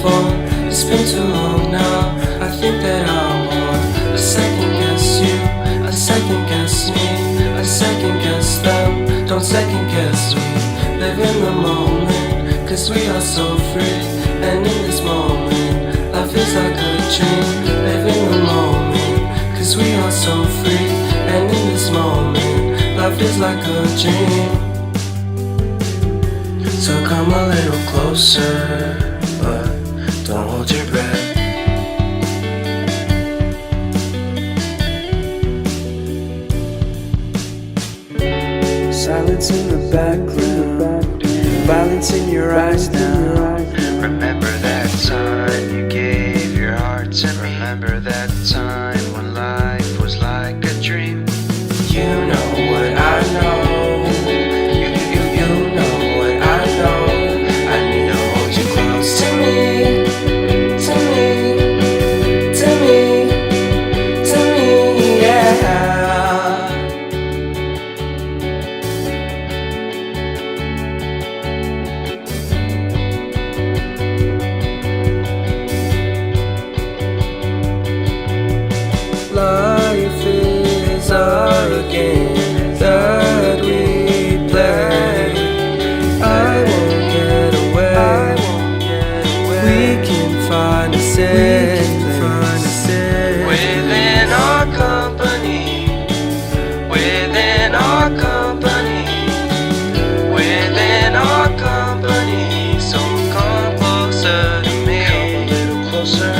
fall. It's been too long now. I think that I want. I second guess you, I second guess me, I second guess them. Don't second guess we. Live in the moment, cause we are so free. And in this moment, life is like a dream. Live in the moment, cause we are so free. And in this moment, life is like a dream. So come a little closer, but don't hold your breath. Silence in the background, violence in your eyes now. Remember that time you gave your heart to me. Remember that time when life was like a dream. You know what I know. You know what I know. I need to hold you close to me, to me, to me, to me, yeah. Life is a game that we play. I won't get away. We can find a safe place Within our company, within our company, within our company. So come closer to me. Come a little closer.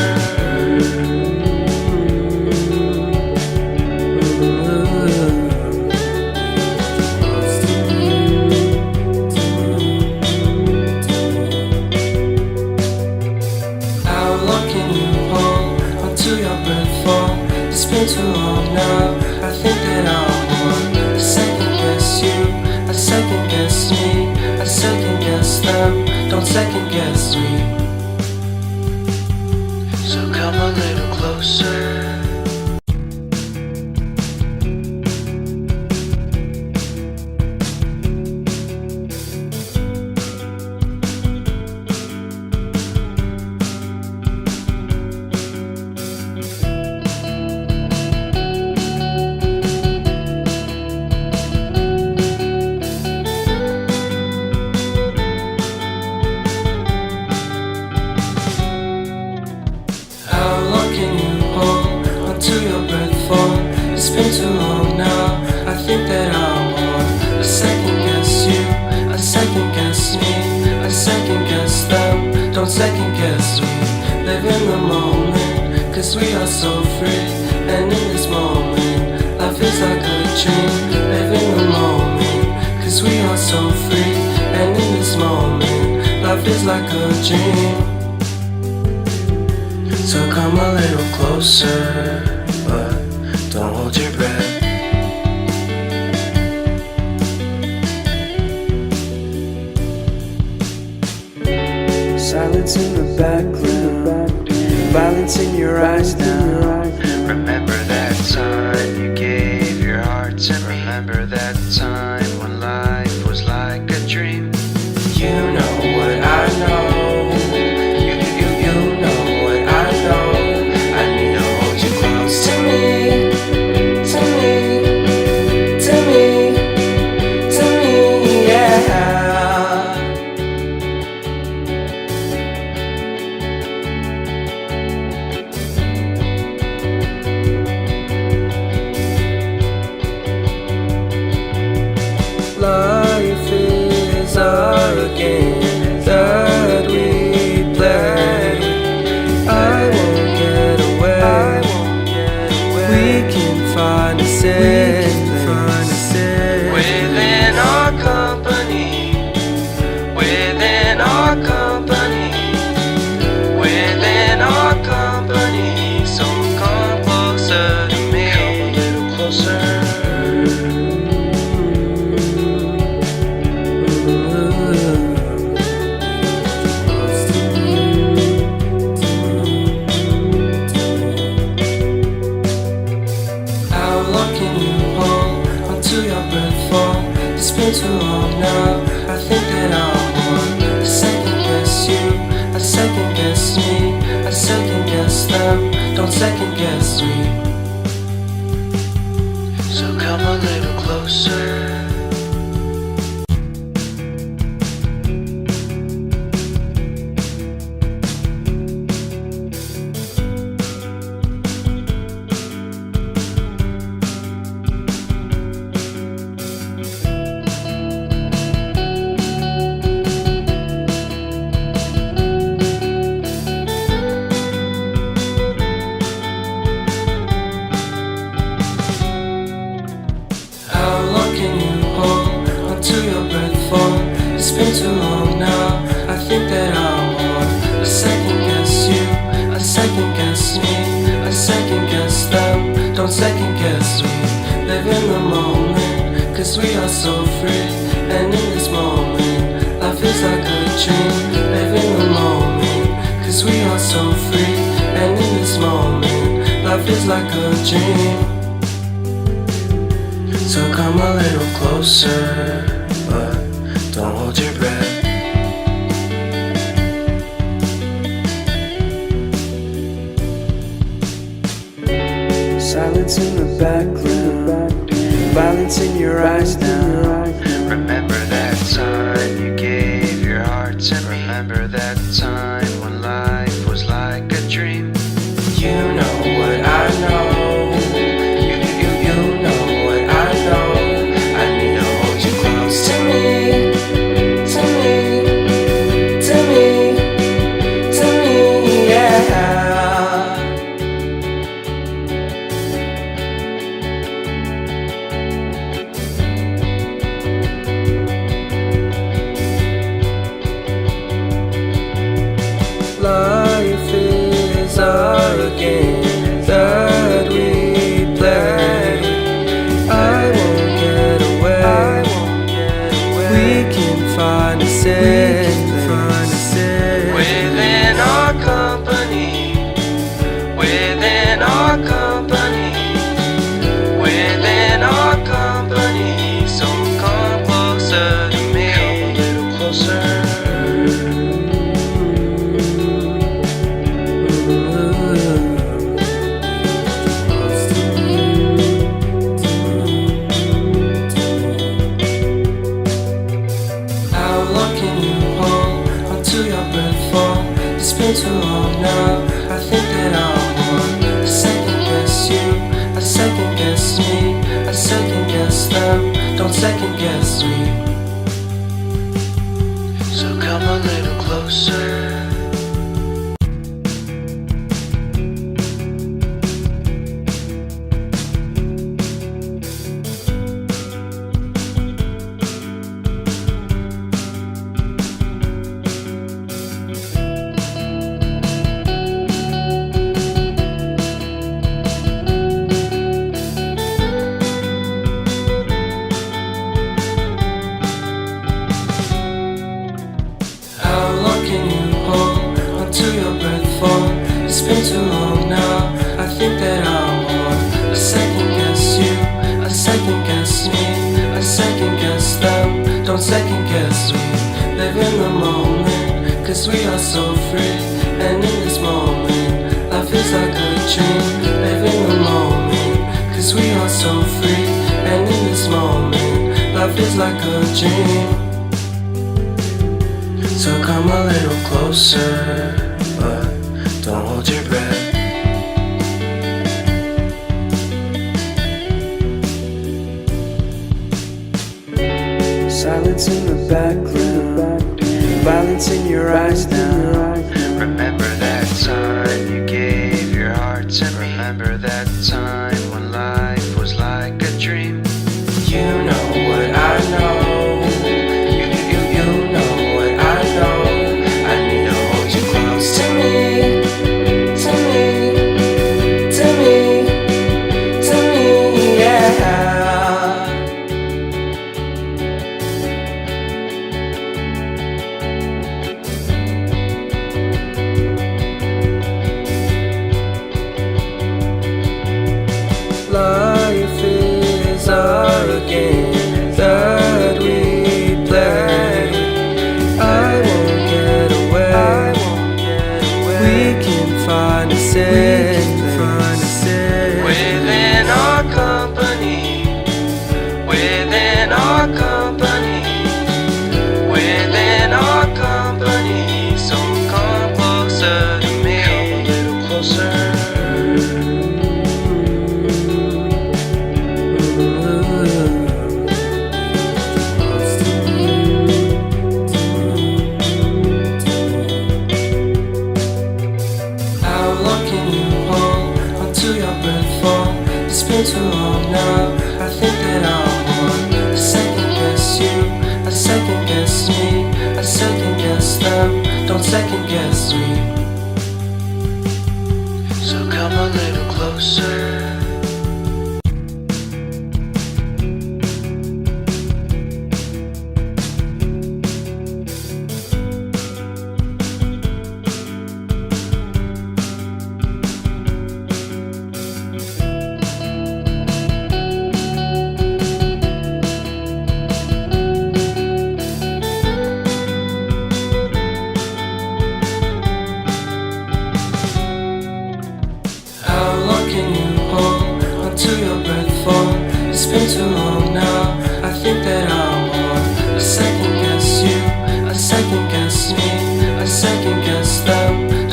It's been too long now. I think that I want. I second guess you, I second guess me, I second guess them. Don't second guess me. So come a little closer. It's been too long now. I think that I want. I second guess you, I second guess me, I second guess them. Don't second guess we. Live in the moment, cause we are so free. And in this moment, life is like a dream. Live in the moment, cause we are so free. And in this moment, life is like a dream. So come a little closer, but don't hold your breath. Silence in the background, violence in your eyes now. Remember that time you gave your heart to me. Remember that time when life was like a dream. You know what I know. You know what I know. I need to hold you close to me, to me, to me, to me, yeah. Don't second guess, we live in the moment, cause we are so free. And in this moment, life is like a dream. Live in the moment, cause we are so free. And in this moment, life is like a dream. So come a little closer, but don't hold your breath. Silence in the background, violence in your eyes now. Remember that time you gave your heart to me. Remember that time when life was like a dream. You know what I know. You know what I know. I need to hold you close to me, to me, to me, to me, yeah. Life is a game that we play. I won't get away. We can find a safe within our company. Within our company. Within our company. So come closer to me. Come a little closer. It's been too long now. I think that I want to second guess you, I second guess me, I second guess them. Don't second guess me. So come a little closer. It's been too long now. I think that I want to second guess you, I second guess me, I second guess them. Don't second guess we live in the moment, cause we are so free. And in this moment, life is like a dream. Live in the moment, cause we are so free. And in this moment, life is like a dream. So come a little closer, but don't hold your breath. Silence in the background, violence in your eyes now. Remember that time you gave your heart to me. Remember that time when life was like a dream. You know what I know. You know what I know. I need to hold you close to me. Life is a game that we play. I won't get away. We can find a safe within our company. Within our company. Within our company. So come closer to me. Come a little closer. It's been too long now. I think that I want to second guess you, I second guess me, I second guess them. Don't second guess me. So come a little closer.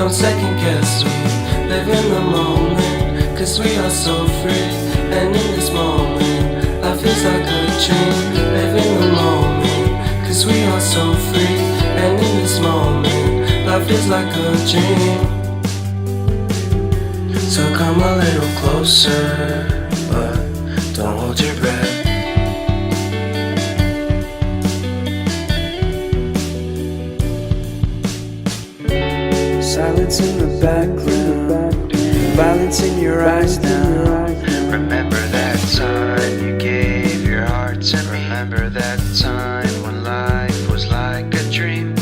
Don't second guess, we live in the moment, 'cause we are so free. And in this moment, life is like a dream. Live in the moment, 'cause we are so free. And in this moment, life is like a dream. So come a little closer, but don't hold your breath. Silence in the background, violence in your eyes now. Remember that time you gave your heart to me. Remember that time when life was like a dream.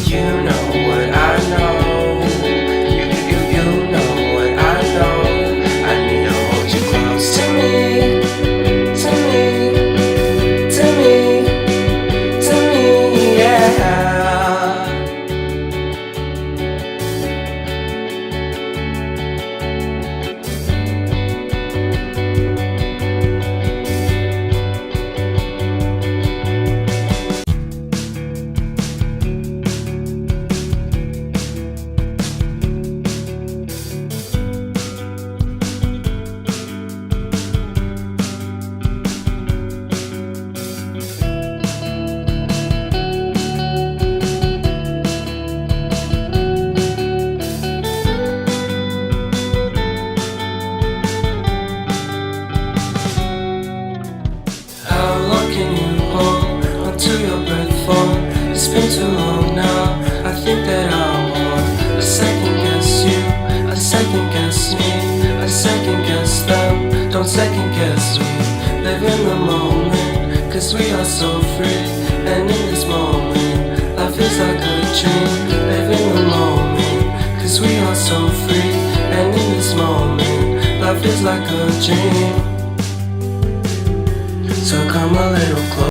You know what I know. You know what I know. I need to hold you close to me, to me, to me, to me, yeah. To your breath for it's been too long now. I think that I want a second guess you, a second guess me, a second guess them. Don't second guess we live in the moment, 'cause we are so free. And in this moment, life is like a dream. Live in the moment, 'cause we are so free. And in this moment, life is like a dream. So come a little closer.